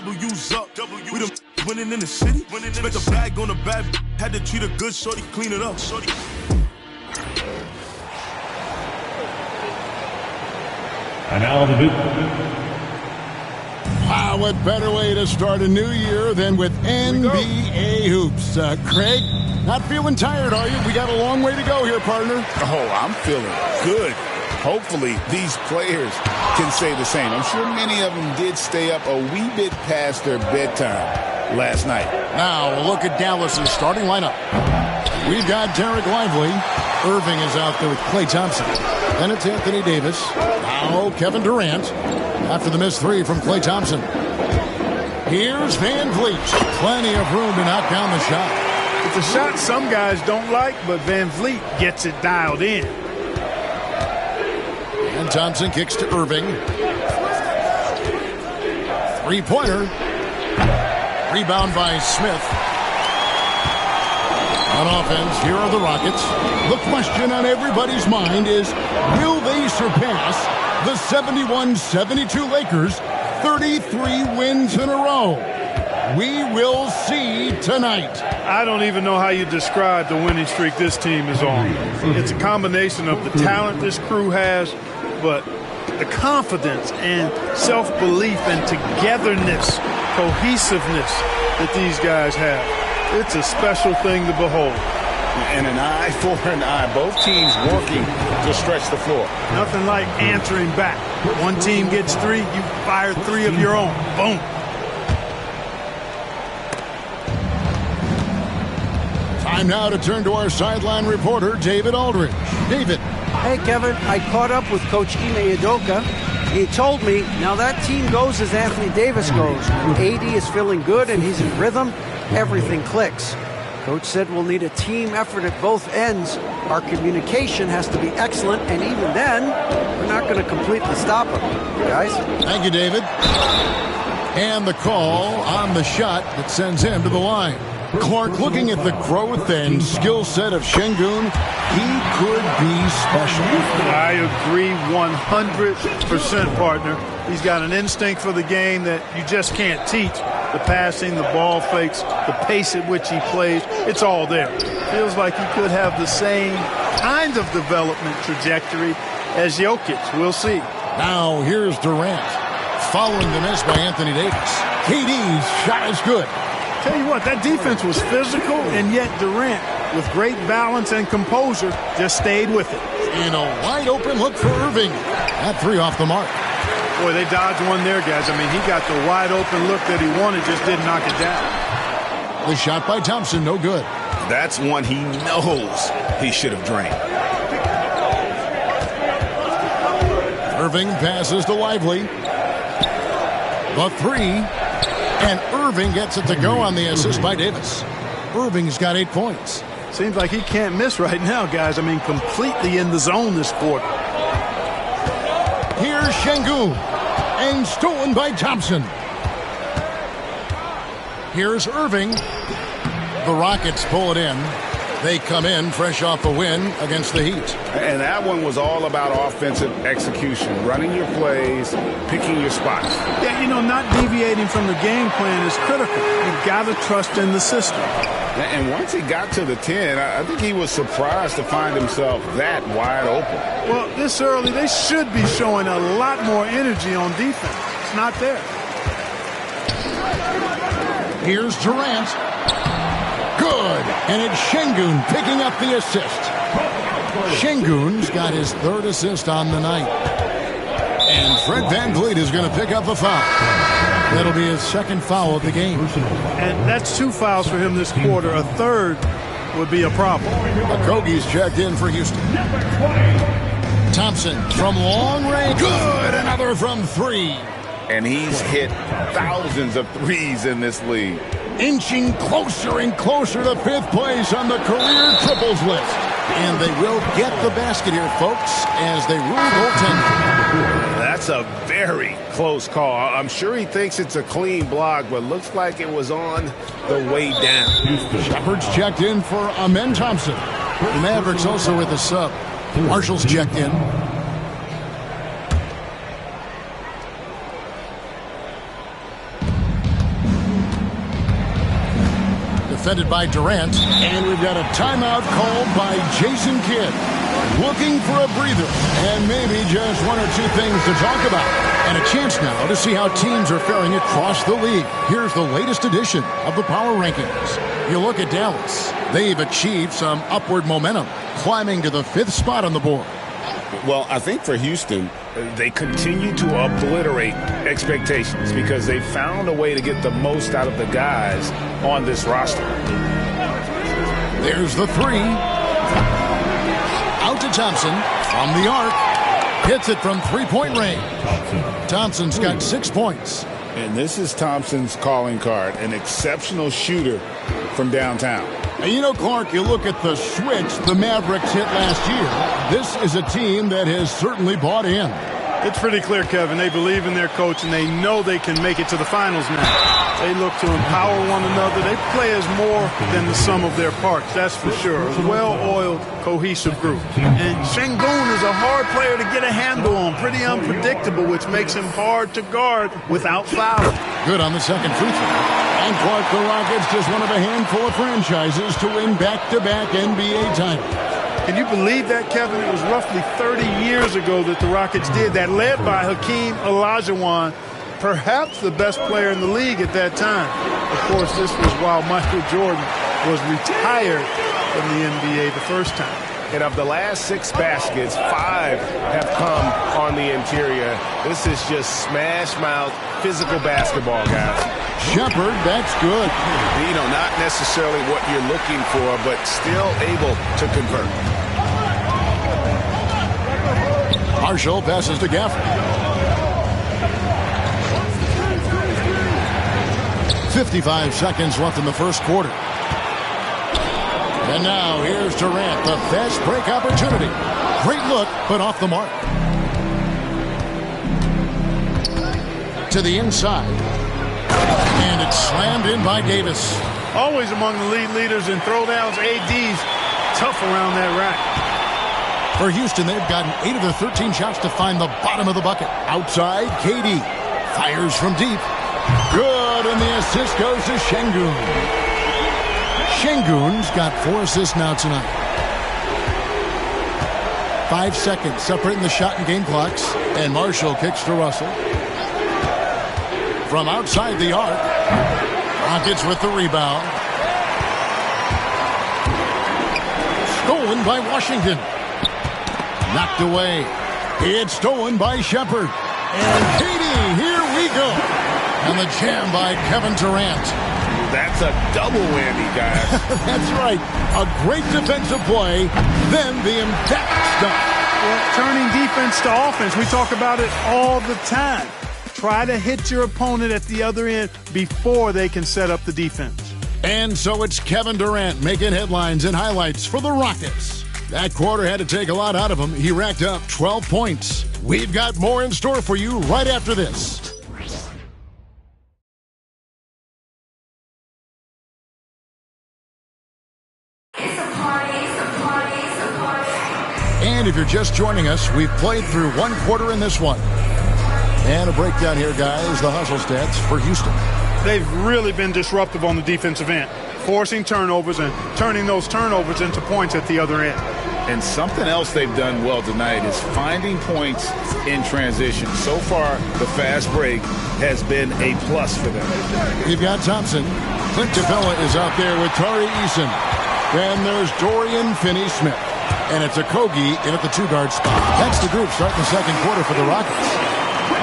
W's up. We the winning in the city. Spent a bag on a bad, had to treat a good shorty, clean it up. And now the boot. Wow, what better way to start a new year than with NBA hoops. Craig, not feeling tired, are you? We got a long way to go here, partner. Oh, I'm feeling good. Hopefully, these players can say the same. I'm sure many of them did stay up a wee bit past their bedtime last night. Now, a look at Dallas's starting lineup. We've got Derek Lively. Irving is out there with Klay Thompson. Then it's Anthony Davis. Now Kevin Durant. After the missed three from Klay Thompson. Here's Van Vliet. Plenty of room to knock down the shot. It's a shot some guys don't like, but Van Vliet gets it dialed in. And Thompson kicks to Irving. Three-pointer. Rebound by Smith. On offense, here are the Rockets. The question on everybody's mind is, will they surpass the 71-72 Lakers, 33 wins in a row? We will see tonight. I don't even know how you describe the winning streak this team is on. It's a combination of the talent this crew has, but the confidence and self-belief and togetherness, cohesiveness that these guys have. It's a special thing to behold. And an eye for an eye. Both teams working to stretch the floor. Nothing like answering back. One team gets three, you fire three of your own. Boom. Time now to turn to our sideline reporter, David Aldridge. David. Hey, Kevin, I caught up with Coach Ime Udoka. He told me now that team goes as Anthony Davis goes. AD is feeling good and he's in rhythm. Everything clicks. Coach said we'll need a team effort at both ends. Our communication has to be excellent, and even then, we're not going to completely stop them. Guys? Thank you, David. And the call on the shot that sends him to the line. Clark, looking at the growth and skill set of Şengün, he could be special. I agree 100%, partner. He's got an instinct for the game that you just can't teach. The passing, the ball fakes, the pace at which he plays, it's all there. Feels like he could have the same kind of development trajectory as Jokic. We'll see. Now here's Durant. Following the miss by Anthony Davis. KD's shot is good. Tell you what, that defense was physical, and yet Durant, with great balance and composure, just stayed with it. And a wide open look for Irving. That three off the mark. Boy, they dodged one there, guys. I mean, he got the wide open look that he wanted, just didn't knock it down. The shot by Thompson, no good. That's one he knows he should have drained. Irving passes to Lively. The three. And Irving gets it to go on the assist by Davis. Irving's got 8 points. Seems like he can't miss right now, guys. I mean, completely in the zone this quarter. Here's Şengün. And stolen by Thompson. Here's Irving. The Rockets pull it in. They come in fresh off a win against the Heat. And that one was all about offensive execution, running your plays, picking your spots. Yeah, you know, not deviating from the game plan is critical. You've got to trust in the system. And once he got to the 10, I think he was surprised to find himself that wide open. Well, this early, they should be showing a lot more energy on defense. It's not there. Here's Durant. Good. And it's Şengün picking up the assist. Şengün's got his third assist on the night. And Fred VanVleet is going to pick up a foul. That'll be his second foul of the game. And that's 2 fouls for him this quarter. A third would be a problem. Okogie's checked in for Houston. Thompson from long range. Good. Another from 3. And he's hit thousands of threes in this league. Inching closer and closer to 5th place on the career triples list. And they will get the basket here, folks, as they rule goaltending. That's a very close call. I'm sure he thinks it's a clean block, but looks like it was on the way down. Shepard's checked in for Amen Thompson. The Mavericks also with a sub. Marshall's checked in. defended by Durant. And we've got a timeout called by Jason Kidd. Looking for a breather and maybe just one or two things to talk about. And a chance now to see how teams are faring across the league. Here's the latest edition of the Power Rankings. You look at Dallas. They've achieved some upward momentum, climbing to the 5th spot on the board. Well, I think for Houston, they continue to obliterate expectations because they found a way to get the most out of the guys on this roster. There's the three. Out to Thompson from the arc. Hits it from three-point range. Thompson's got 6 points. And this is Thompson's calling card, an exceptional shooter from downtown. And you know, Clark, you look at the switch the Mavericks hit last year. This is a team that has certainly bought in. It's pretty clear, Kevin. They believe in their coach, and they know they can make it to the finals now. They look to empower one another. They play as more than the sum of their parts, that's for sure. A well-oiled, cohesive group. And Sengun is a hard player to get a handle on, pretty unpredictable, which makes him hard to guard without fouling. Good on the second free throw. And Clark, the Rockets, just one of a handful of franchises to win back-to-back NBA titles. Can you believe that, Kevin? It was roughly 30 years ago that the Rockets did that, led by Hakeem Olajuwon, perhaps the best player in the league at that time. Of course, this was while Michael Jordan was retired from the NBA the first time. And of the last 6 baskets, 5 have come on the interior. This is just smash-mouth, physical basketball, guys. Shepard, that's good. You know, not necessarily what you're looking for, but still able to convert. Marshall passes to Gafford. 55 seconds left in the first quarter. And now here's Durant, the fast break opportunity. Great look, but off the mark. To the inside. And it's slammed in by Davis. Always among the lead leaders in throwdowns. AD's tough around that rack. For Houston, they've gotten 8 of their 13 shots to find the bottom of the bucket. Outside, KD fires from deep. Good, and the assist goes to Sengun. Sengun's got 4 assists now tonight. 5 seconds separating the shot and game clocks. And Marshall kicks to Russell. From outside the arc. Rockets with the rebound. Stolen by Washington. Knocked away. It's stolen by Shepard. And KD, here we go. And the jam by Kevin Durant. That's a double whammy, guys. That's right. A great defensive play, then the emphatic stuff. Well, turning defense to offense, we talk about it all the time. Try to hit your opponent at the other end before they can set up the defense. And so it's Kevin Durant making headlines and highlights for the Rockets. That quarter had to take a lot out of him. He racked up 12 points. We've got more in store for you right after this. And if you're just joining us, we've played through 1 quarter in this one. And a breakdown here, guys, the hustle stats for Houston. They've really been disruptive on the defensive end, forcing turnovers and turning those turnovers into points at the other end. And something else they've done well tonight is finding points in transition. So far, the fast break has been a plus for them. You've got Thompson. Clint Capella is out there with Tari Eason. Then there's Dorian Finney-Smith. And it's Okogie in at the 2-guard spot. That's the group starting the second quarter for the Rockets.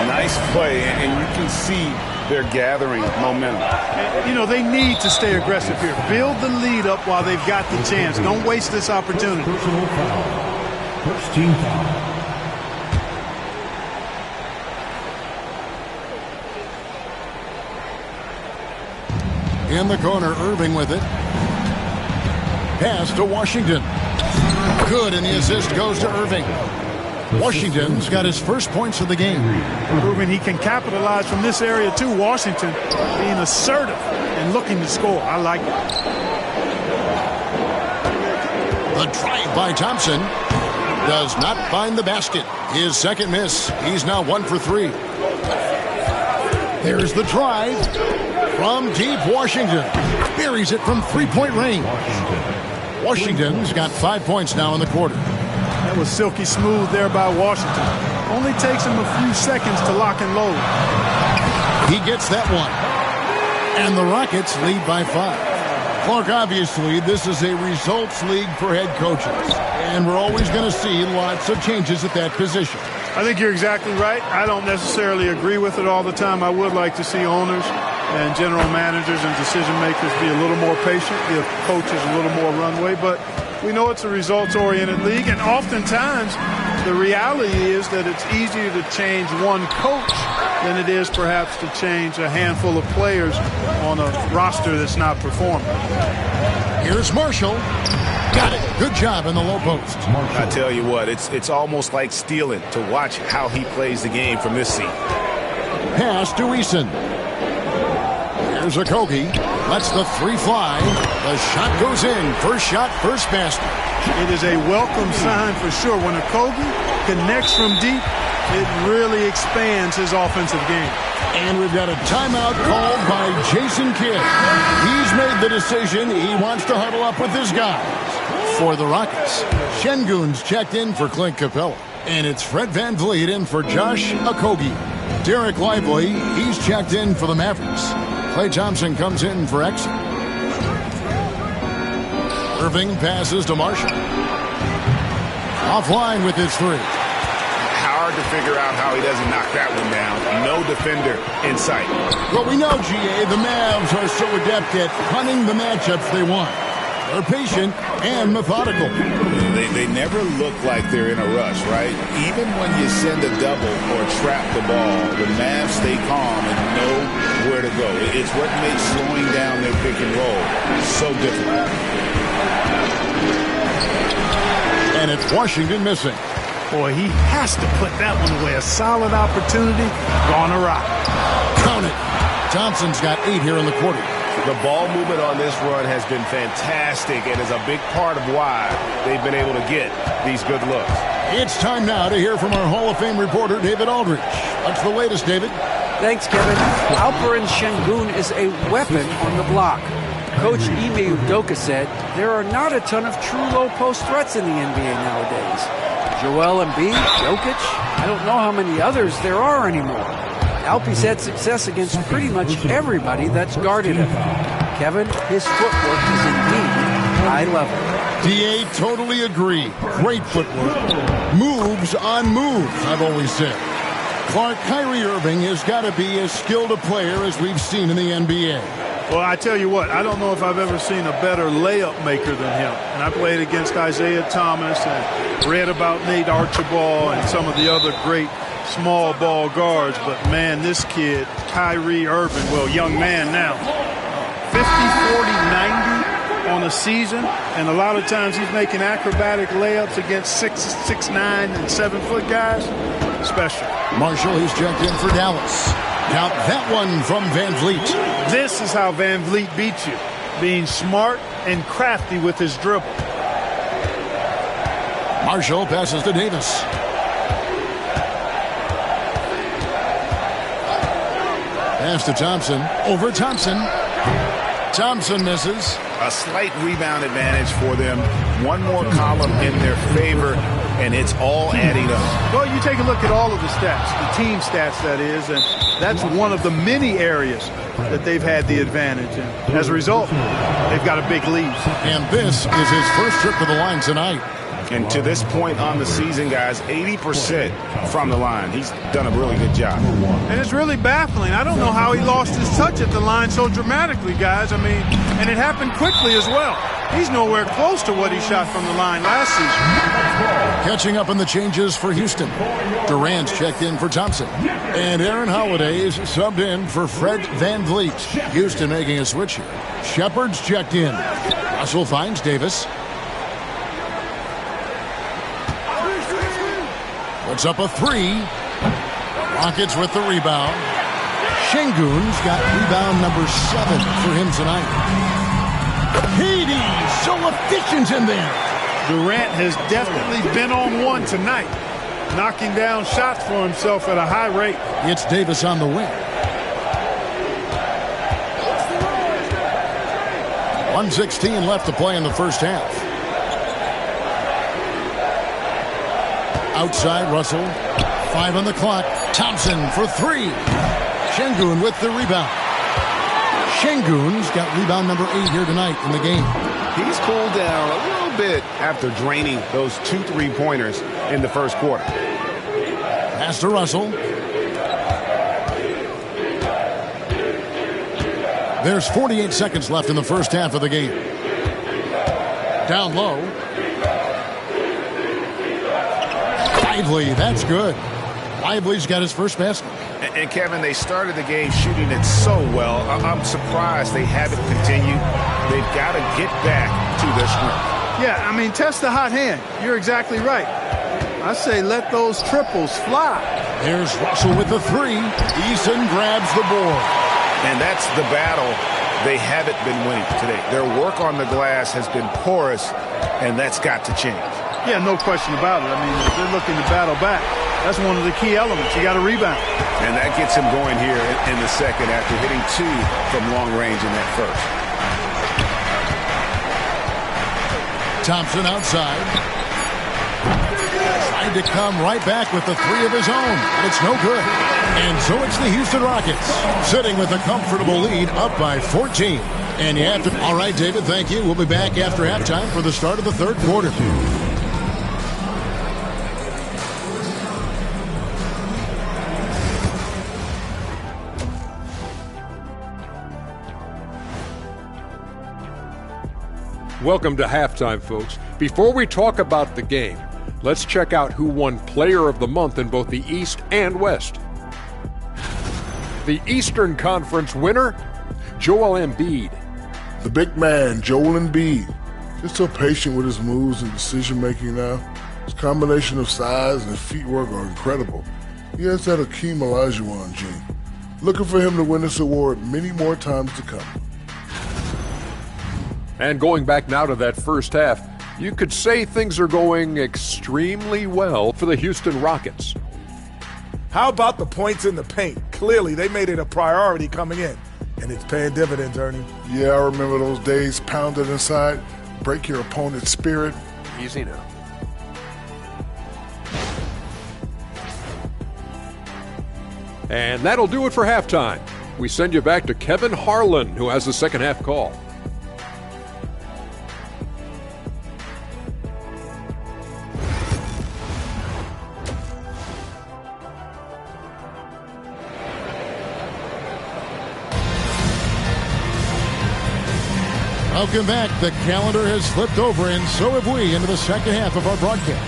Nice play, and you can see they're gathering momentum. You know, they need to stay aggressive here. Build the lead up while they've got the chance. Don't waste this opportunity. Personal foul. First team foul. In the corner, Irving with it. Pass to Washington. Good, and the assist goes to Irving. Washington's got his first points of the game. Proving he can capitalize from this area too. Washington being assertive and looking to score. I like it. The drive by Thompson does not find the basket. His second miss. He's now 1 for 3. There's the drive. From deep, Washington buries it from three-point range. Washington's got 5 points now in the quarter. That was silky smooth there by Washington. Only takes him a few seconds to lock and load. He gets that one. And the Rockets lead by 5. Clark, obviously, this is a results league for head coaches. And we're always going to see lots of changes at that position. I think you're exactly right. I don't necessarily agree with it all the time. I would like to see owners and general managers and decision makers be a little more patient, give coaches a little more runway. But we know it's a results-oriented league, and oftentimes the reality is that it's easier to change one coach than it is perhaps to change a handful of players on a roster that's not performing. Here's Marshall. Got it. Good job in the low post. I tell you what, it's almost like stealing to watch how he plays the game from this seat. Pass to Eason. Here's Okogie. Lets the three fly. The shot goes in. First shot, first basket. It is a welcome sign for sure. When Okogie connects from deep, it really expands his offensive game. And we've got a timeout called by Jason Kidd. He's made the decision. He wants to huddle up with his guys. For the Rockets, Şengün's checked in for Clint Capella. And it's Fred VanVleet in for Josh Okogie. Derek Lively, he's checked in for the Mavericks. Klay Thompson comes in for Exum. Irving passes to Marshall. Offline with his three. Hard to figure out how he doesn't knock that one down. No defender in sight. Well, we know, GA, the Mavs are so adept at hunting the matchups they want. They're patient and methodical. They never look like they're in a rush, right? Even when you send a double or trap the ball, the Mavs stay calm and know where to go. It's what makes slowing down their pick and roll so difficult. And it's Washington missing. Boy, he has to put that one away. A solid opportunity, gone awry. Count it. Thompson's got 8 here in the quarter. The ball movement on this run has been fantastic and is a big part of why they've been able to get these good looks. It's time now to hear from our Hall of Fame reporter, David Aldridge. What's the latest, David? Thanks, Kevin. Alperen Şengün is a weapon on the block. Coach Ime Udoka said there are not a ton of true low-post threats in the NBA nowadays. Joel Embiid, Jokic, I don't know how many others there are anymore. Alpe's had success against pretty much everybody that's guarded him. Kevin, his footwork is indeed high level. DA, totally agree. Great footwork. Moves on moves, I've always said. Clark, Kyrie Irving has got to be as skilled a player as we've seen in the NBA. Well, I tell you what, I don't know if I've ever seen a better layup maker than him. And I played against Isaiah Thomas and read about Nate Archibald and some of the other great small ball guards. But, man, this kid, Kyrie Irving, well, young man now, 50, 40, 90 on a season. And a lot of times he's making acrobatic layups against 6'9", and 7-foot guys. Special. Marshall, he's checked in for Dallas. Count that one from VanVleet. This is how VanVleet beats you, being smart and crafty with his dribble. Marshall passes to Davis. Pass to Thompson. Over Thompson. Thompson misses. A slight rebound advantage for them. One more column in their favor, and it's all adding up. Well, you take a look at all of the stats, the team stats, that is, and that's one of the many areas that they've had the advantage. And as a result, they've got a big lead. And this is his first trip to the line tonight. And to this point on the season, guys, 80% from the line. He's done a really good job. And it's really baffling. I don't know how he lost his touch at the line so dramatically, guys. I mean, and it happened quickly as well. He's nowhere close to what he shot from the line last season. Catching up on the changes for Houston. Durant's checked in for Thompson. And Aaron Holiday is subbed in for Fred VanVleet. Houston making a switch here. Shepard's checked in. Russell finds Davis. Puts up a three. Rockets with the rebound. Şengün's got rebound number 7 for him tonight. Haiti, so efficient in there. Durant has definitely been on one tonight, knocking down shots for himself at a high rate. It's Davis on the wing. 1:16 left to play in the first half. Outside, Russell. 5 on the clock. Thompson for 3. Şengün with the rebound. Şengün's got rebound number 8 here tonight in the game. He's cooled down a little bit after draining those 2 3-pointers in the first quarter. Pass to Russell. There's 48 seconds left in the first half of the game. Down low. Lively, that's good. Lively's got his first basket. And Kevin, they started the game shooting it so well. I'm surprised they haven't continued. They've got to get back to their strength. Yeah, I mean, test the hot hand. You're exactly right. I say let those triples fly. Here's Russell with the 3. Eason grabs the board. And that's the battle they haven't been winning today. Their work on the glass has been porous, and that's got to change. Yeah, no question about it. I mean, if they're looking to battle back, that's one of the key elements. You got to rebound. And that gets him going here in the second after hitting 2 from long range in that first. Thompson outside. Tried to come right back with the 3 of his own. It's no good. And so it's the Houston Rockets sitting with a comfortable lead up by 14. And you have to... All right, David, thank you. We'll be back after halftime for the start of the third quarter. Welcome to halftime, folks. Before we talk about the game, let's check out who won Player of the Month in both the East and West. The Eastern Conference winner, Joel Embiid. The big man, Joel Embiid. Just so patient with his moves and decision-making now. His combination of size and feet work are incredible. He has that Akeem Olajuwon gene. Looking for him to win this award many more times to come. And going back now to that first half, you could say things are going extremely well for the Houston Rockets. How about the points in the paint? Clearly, they made it a priority coming in, and it's paying dividends, Ernie. Yeah, I remember those days pounded inside. Break your opponent's spirit. Easy now. And that'll do it for halftime. We send you back to Kevin Harlan, who has the second half call. Welcome back. The calendar has flipped over, and so have we, into the second half of our broadcast.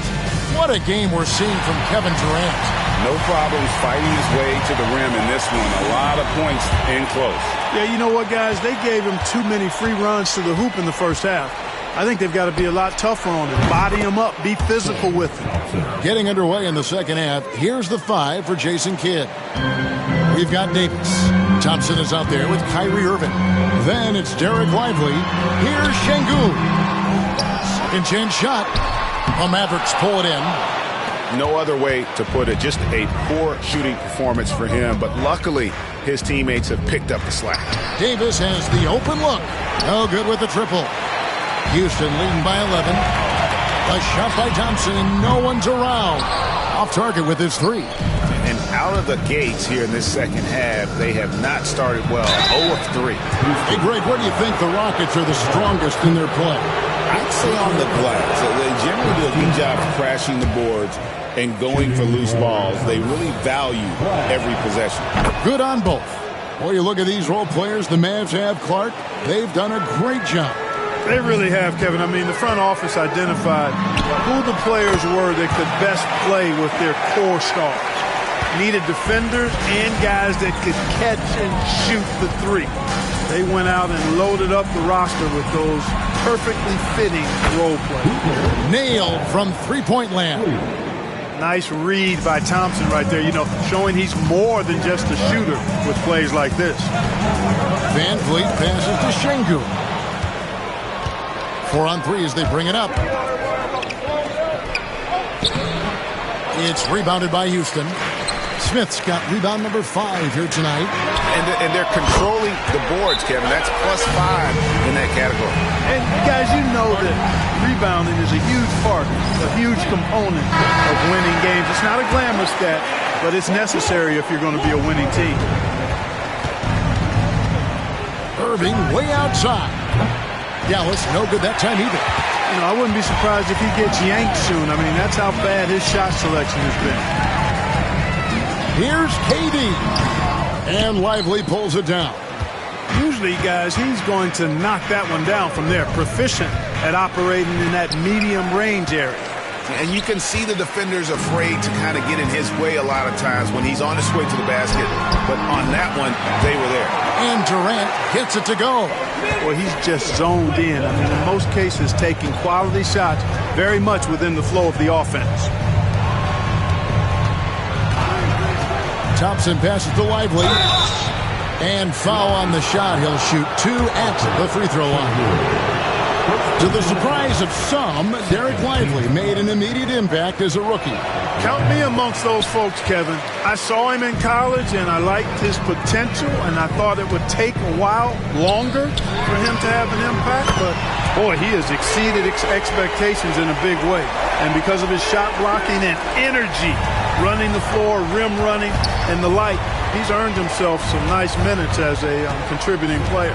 What a game we're seeing from Kevin Durant. No problems fighting his way to the rim in this one. A lot of points in close. Yeah, you know what, guys? They gave him too many free runs to the hoop in the first half. I think they've got to be a lot tougher on him. Body him up. Be physical with him. Getting underway in the second half. Here's the 5 for Jason Kidd. We've got Davis. Thompson is out there with Kyrie Irving. Then it's Derek Lively. Here's Şengün. Second chance shot. The Mavericks pull it in. No other way to put it. Just a poor shooting performance for him. But luckily, his teammates have picked up the slack. Davis has the open look. No good with the triple. Houston leading by 11. A shot by Thompson, and no one's around. Off target with his 3. And out of the gates here in this second half, they have not started well. 0 of 3. Hey, Greg, where do you think the Rockets are the strongest in their play? I'd say on the glass. They generally do a good job of crashing the boards and going for loose balls. They really value every possession. Good on both. Well, you look at these role players the Mavs have, Clark. They've done a great job. They really have, Kevin. I mean, the front office identified who the players were that could best play with their core stars. Needed defenders and guys that could catch and shoot the 3. They went out and loaded up the roster with those perfectly fitting role players. Nailed from three-point land. Nice read by Thompson right there, you know, showing he's more than just a shooter with plays like this. Van Vliet passes to Şengün. 4 on 3 as they bring it up. It's rebounded by Houston. Smith's got rebound number 5 here tonight. And they're controlling the boards, Kevin. That's +5 in that category. And guys, you know that rebounding is a huge part, a huge component of winning games. It's not a glamorous stat, but it's necessary if you're going to be a winning team. Irving way outside. Dallas no good that time either. You know, I wouldn't be surprised if he gets yanked soon. I mean, that's how bad his shot selection has been. Here's KD. And Lively pulls it down. Usually, guys, he's going to knock that one down from there. Proficient at operating in that medium range area. And you can see the defenders afraid to kind of get in his way a lot of times when he's on his way to the basket. But on that one, they were there. And Durant gets it to go. Well, he's just zoned in. I mean, in most cases, taking quality shots very much within the flow of the offense. Thompson passes to Lively. And foul on the shot. He'll shoot 2 at the free throw line. To the surprise of some, Derek Lively made an immediate impact as a rookie. Count me amongst those folks, Kevin. I saw him in college, and I liked his potential, and I thought it would take a while longer for him to have an impact. But, boy, he has exceeded expectations in a big way. And because of his shot blocking and energy, running the floor, rim running, and the like, he's earned himself some nice minutes as a contributing player.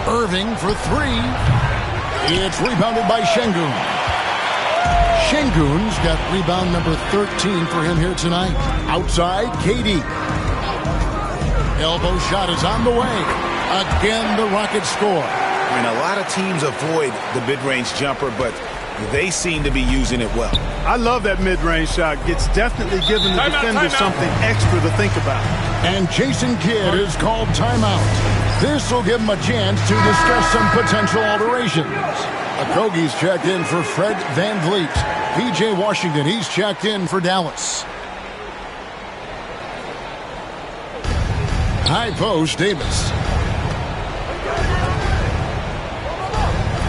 Irving for 3. It's rebounded by Şengün. Şengün's got rebound number 13 for him here tonight. Outside, KD. Elbow shot is on the way. Again, the Rockets score. I mean, a lot of teams avoid the mid-range jumper, but they seem to be using it well. I love that mid-range shot. It's definitely giving the defender something extra to think about. And Jason Kidd is called timeout. This will give him a chance to discuss some potential alterations. Okogie's checked in for Fred VanVleet. P.J. Washington, he's checked in for Dallas. High post, Davis.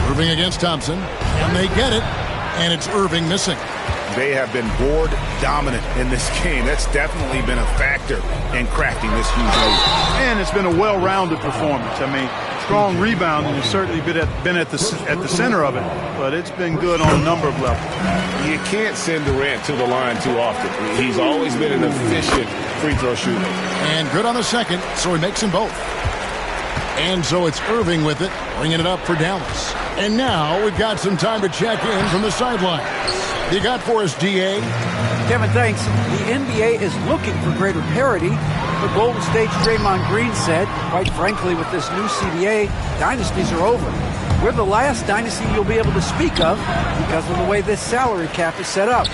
Irving against Thompson. And they get it. And it's Irving missing. They have been board dominant in this game. That's definitely been a factor in crafting this huge lead. And it's been a well-rounded performance. I mean, strong rebounding has certainly been at the center of it, but it's been good on a number of levels. You can't send Durant to the line too often. He's always been an efficient free throw shooter. And good on the second, so he makes them both. And so it's Irving with it, bringing it up for Dallas. And now we've got some time to check in from the sidelines. You got for us, D.A.? Kevin, thanks. The NBA is looking for greater parity. The Golden State's Draymond Green said, quite frankly, with this new CBA, dynasties are over. We're the last dynasty you'll be able to speak of because of the way this salary cap is set up.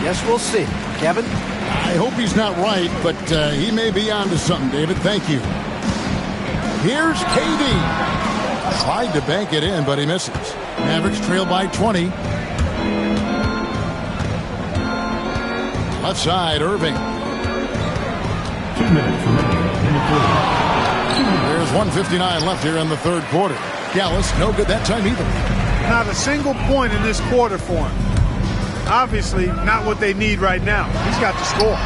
Yes, we'll see. Kevin? I hope he's not right, but he may be onto something, David. Thank you. Here's KD. Tried to bank it in, but he misses. Mavericks trail by 20. Left side, Irving. 2 minutes remaining in the quarter. There's 1:59 left here in the third quarter. Dallas, no good that time either. Not a single point in this quarter for him. Obviously, not what they need right now. He's got to score.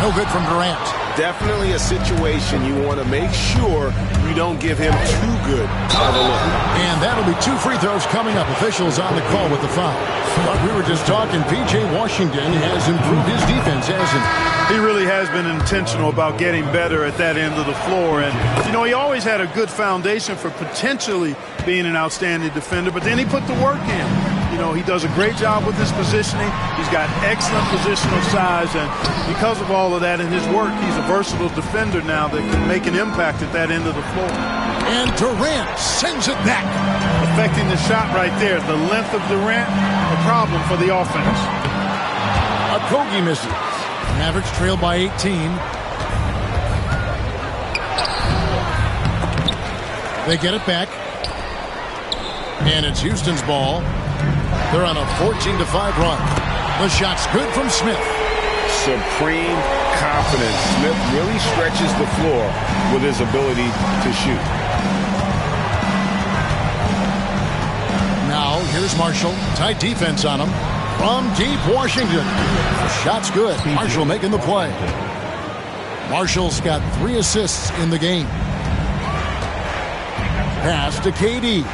No good from Durant. Definitely a situation you want to make sure you don't give him too good of a look. And that'll be 2 free throws coming up. Officials on the call with the foul. But we were just talking, P.J. Washington has improved his defense, hasn't he? He really has been intentional about getting better at that end of the floor. And, you know, he always had a good foundation for potentially being an outstanding defender, but then he put the work in. You know, he does a great job with his positioning. He's got excellent positional size, and because of all of that in his work, he's a versatile defender now that can make an impact at that end of the floor. And Durant sends it back. Affecting the shot right there. The length of Durant, a problem for the offense. Okogie misses. Mavericks trail by 18. They get it back. And it's Houston's ball. They're on a 14-5 run. The shot's good from Smith. Supreme confidence. Smith really stretches the floor with his ability to shoot. Now, here's Marshall. Tight defense on him. From deep Washington. The shot's good. Marshall making the play. Marshall's got 3 assists in the game. Pass to KD.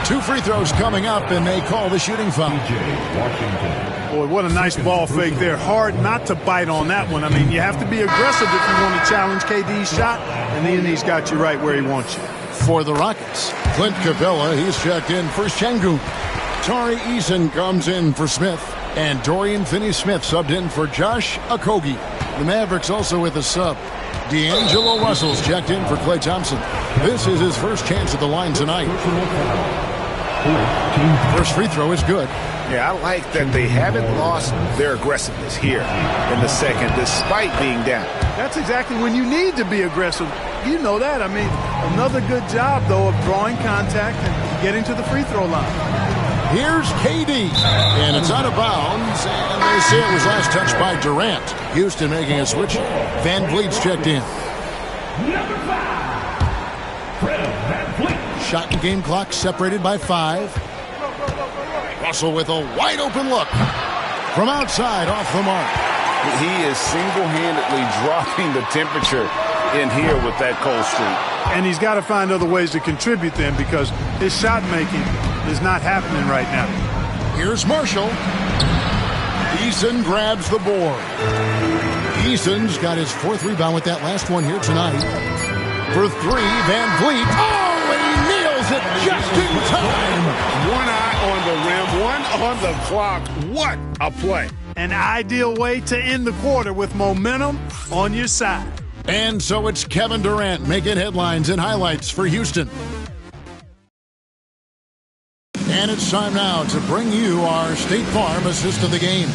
2 free throws coming up, and they call the shooting foul. Boy, what a nice ball fake there. Hard not to bite on that one. I mean, you have to be aggressive if you want to challenge KD's shot, and then he's got you right where he wants you. For the Rockets, Clint Capella, he's checked in for Şengün. Tari Eason comes in for Smith, and Dorian Finney-Smith subbed in for Josh Okogie. The Mavericks also with a sub. D'Angelo Russell's checked in for Klay Thompson. This is his first chance at the line tonight. First free throw is good. Yeah, I like that they haven't lost their aggressiveness here in the second, despite being down. That's exactly when you need to be aggressive. You know that. I mean, another good job, though, of drawing contact and getting to the free throw line. Here's KD, and it's out of bounds, and they say it was last touched by Durant. Houston making a switch. Van Vliet's checked in. Number 5, Fred VanVleet. Shot and game clock separated by 5. Russell with a wide open look. From outside, off the mark. He is single-handedly dropping the temperature in here with that cold streak. And he's got to find other ways to contribute then, because his shot making is not happening right now. Here's Marshall. Eason grabs the board. Eason's got his 4th rebound with that last one here tonight. For 3, Van Vliet. Oh, and he nails it just in time. One eye on the rim, one on the clock. What a play. An ideal way to end the quarter with momentum on your side. And so it's Kevin Durant making headlines and highlights for Houston. And it's time now to bring you our State Farm assist of the game.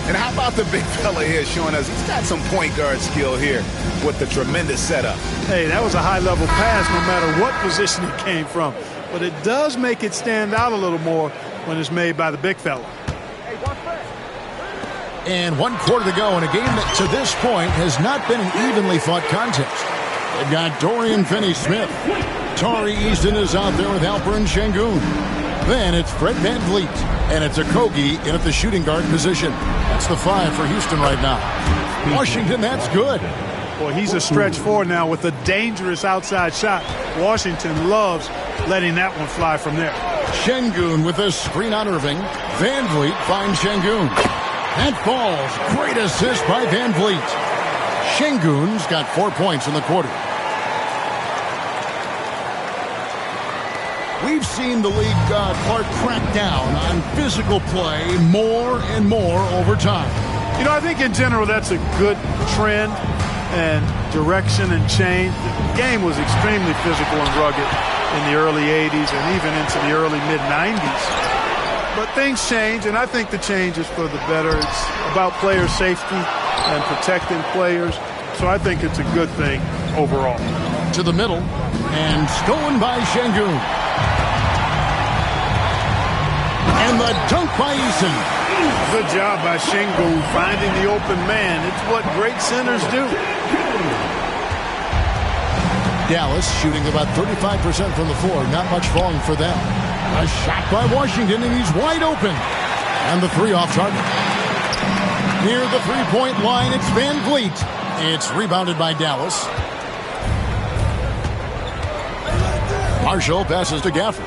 And how about the big fella here showing us he's got some point guard skill here with the tremendous setup. Hey, that was a high-level pass no matter what position it came from. But it does make it stand out a little more when it's made by the big fella. And 1 quarter to go in a game that to this point has not been an evenly fought contest. They've got Dorian Finney-Smith. Tari Eason is out there with Alperen Şengün. Then it's Fred VanVleet, and it's Okogie in at the shooting guard position. That's the 5 for Houston right now. Washington, that's good. Boy, he's a stretch 4 now with a dangerous outside shot. Washington loves letting that one fly from there. Şengün with a screen on Irving. VanVleet finds Şengün. That falls. Great assist by VanVleet. Şengün's got 4 points in the quarter. We've seen the league, Clark, crack down on physical play more and more over time. You know, I think in general that's a good trend and direction and change. The game was extremely physical and rugged in the early 80s and even into the early mid-90s. But things change, and I think the change is for the better. It's about player safety and protecting players. So I think it's a good thing overall. To the middle, and stolen by Şengün. And the dunk by Eason. Good job by Şengün finding the open man. It's what great centers do. Dallas shooting about 35% from the floor. Not much falling for them. A shot by Washington, and he's wide open. And the 3 off target. Near the 3-point line, it's VanVleet. It's rebounded by Dallas. Marshall passes to Gafford.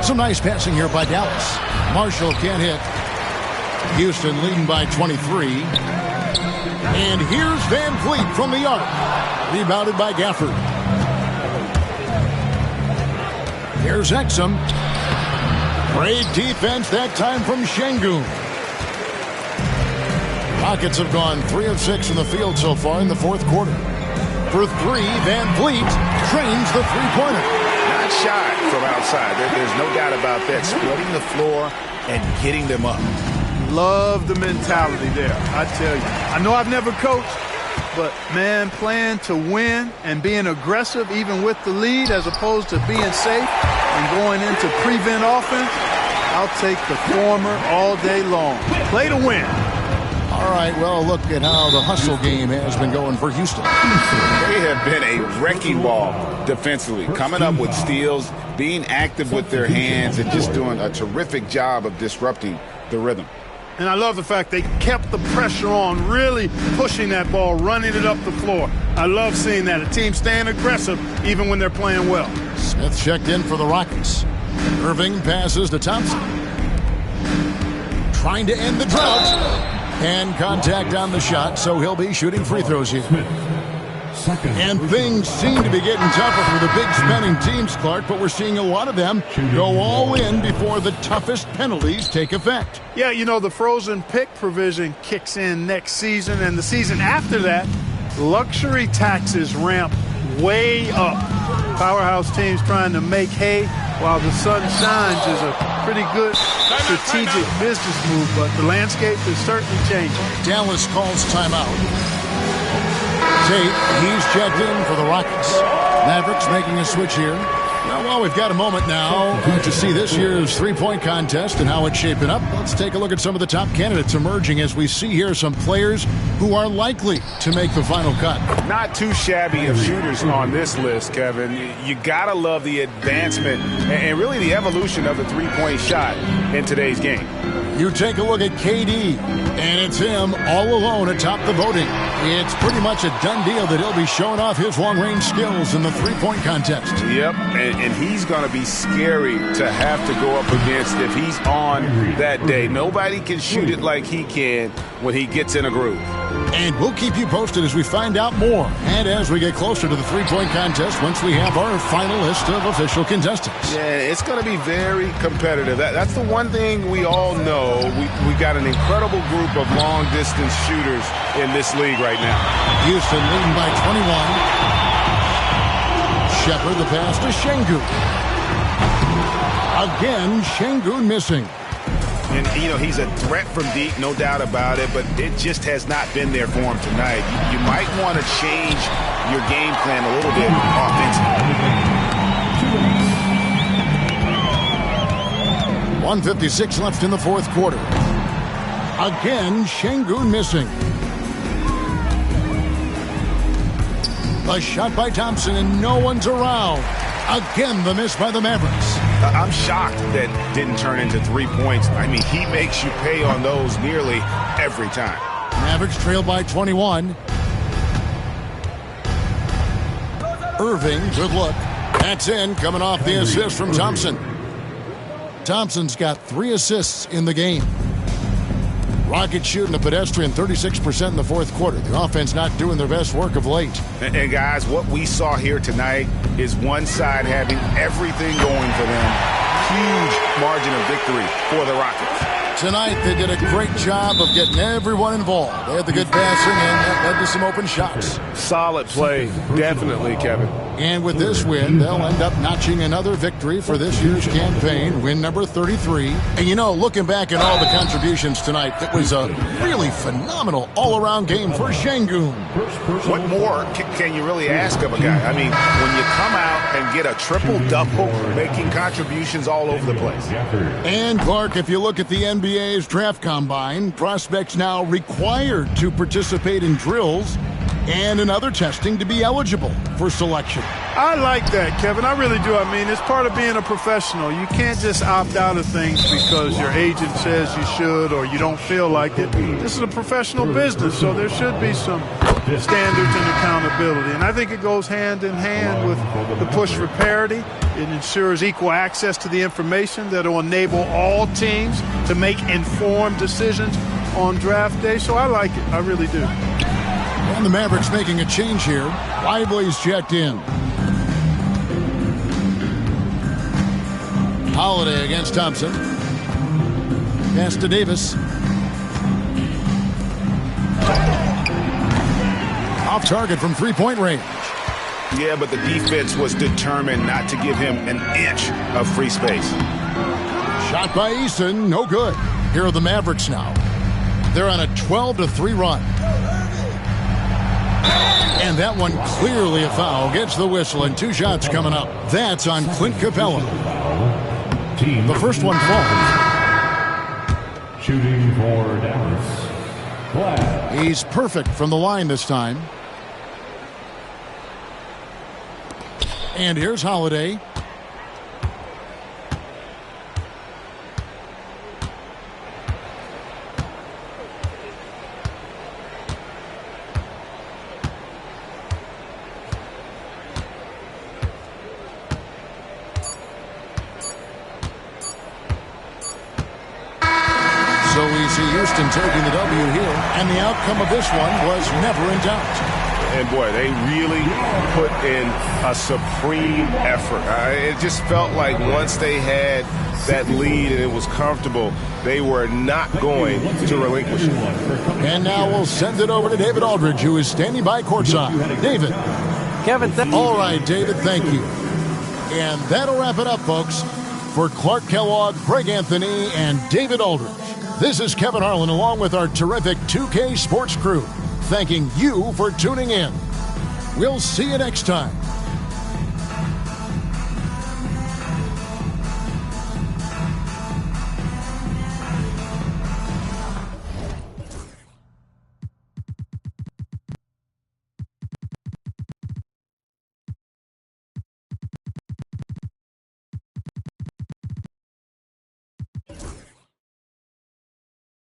Some nice passing here by Dallas. Marshall can't hit. Houston leading by 23. And here's VanVleet from the arc. Rebounded by Gafford. Here's Exum. Great defense that time from Şengün. Rockets have gone 3 of 6 in the field so far in the 4th quarter. For 3, VanVleet trains the 3-pointer. Not shy from outside. There's no doubt about that. Spreading the floor and getting them up. Love the mentality there, I tell you. I know I've never coached, but, man, playing to win and being aggressive even with the lead as opposed to being safe and going into prevent offense, I'll take the former all day long. Play to win. All All right, well, look at how the hustle game has been going for Houston. They have been a wrecking ball defensively, coming up with steals, being active with their hands, and just doing a terrific job of disrupting the rhythm. And I love the fact they kept the pressure on, really pushing that ball, running it up the floor. I love seeing that. A team staying aggressive even when they're playing well. Smith checked in for the Rockets. Irving passes to Thompson. Trying to end the drought. And contact on the shot, so he'll be shooting free throws here. And things seem to be getting tougher for the big spending teams, Clark, but we're seeing a lot of them go all in before the toughest penalties take effect. Yeah, you know, the frozen pick provision kicks in next season, and the season after that, luxury taxes ramp way up. Powerhouse teams trying to make hay while the sun shines is a pretty good strategic business move, but the landscape is certainly changing. Dallas calls timeout. Tate, he's checked in for the Rockets. Mavericks making a switch here. Well, we've got a moment now to see this year's three-point contest and how it's shaping up. Let's take a look at some of the top candidates emerging as we see here some players who are likely to make the final cut. Not too shabby of shooters on this list, Kevin. You got to love the advancement and really the evolution of the three-point shot in today's game. You take a look at KD, and it's him all alone atop the voting. It's pretty much a done deal that he'll be showing off his long-range skills in the three-point contest. Yep, and he's going to be scary to have to go up against if he's on that day. Nobody can shoot it like he can when he gets in a groove. And we'll keep you posted as we find out more and as we get closer to the three-point contest once we have our final list of official contestants. Yeah, it's going to be very competitive. That's the one thing we all know. We got an incredible group of long-distance shooters in this league right now. Houston leading by 21. Shepard the pass to Şengün. Again, Şengün missing. And, you know, he's a threat from deep, no doubt about it, but it just has not been there for him tonight. You might want to change your game plan a little bit offensively. 1:56 left in the fourth quarter. Again, Şengün missing. A shot by Thompson, and no one's around. Again, the miss by the Mavericks. I'm shocked that didn't turn into 3 points. I mean, he makes you pay on those nearly every time. Mavericks trail by 21. Irving, good look. That's in, coming off the assist from Thompson. Thompson's got 3 assists in the game. Rockets shooting a pedestrian 36% in the fourth quarter. The offense not doing their best work of late. And guys, what we saw here tonight is one side having everything going for them. Huge margin of victory for the Rockets. Tonight, they did a great job of getting everyone involved. They had the good passing, and that led to some open shots. Solid play, definitely, Kevin. And with this win, they'll end up notching another victory for this year's campaign, win number 33. And, you know, looking back at all the contributions tonight, it was a really phenomenal all-around game for Şengün. What more can you really ask of a guy? I mean, when you come out and get a triple-double, making contributions all over the place. And, Clark, if you look at the NBA's draft combine, prospects now required to participate in drills and in other testing to be eligible for selection. I like that, Kevin. I really do. I mean, it's part of being a professional. You can't just opt out of things because your agent says you should or you don't feel like it. This is a professional business, so there should be some standards and accountability. And I think it goes hand in hand with the push for parity. It ensures equal access to the information that will enable all teams to make informed decisions on draft day. So I like it. I really do. And the Mavericks making a change here. Lively's checked in. Holiday against Thompson. Pass to Davis. Off target from three-point range. Yeah, but the defense was determined not to give him an inch of free space. Shot by Eason, no good. Here are the Mavericks now. They're on a 12-3 run. And that one clearly a foul. Gets the whistle, and 2 shots coming up. That's on Clint Capella. The first one falls. Shooting for Dallas, He's perfect from the line this time. And here's Holiday. So we see Houston taking the W here, and the outcome of this one was never in doubt. And boy, they really put in a supreme effort. It just felt like once they had that lead and it was comfortable, they were not going to relinquish it. And now we'll send it over to David Aldridge, who is standing by courtside. David. Kevin, all right, David, thank you. And that'll wrap it up, folks. For Clark Kellogg, Greg Anthony, and David Aldridge, this is Kevin Harlan along with our terrific 2K Sports crew, thanking you for tuning in. We'll see you next time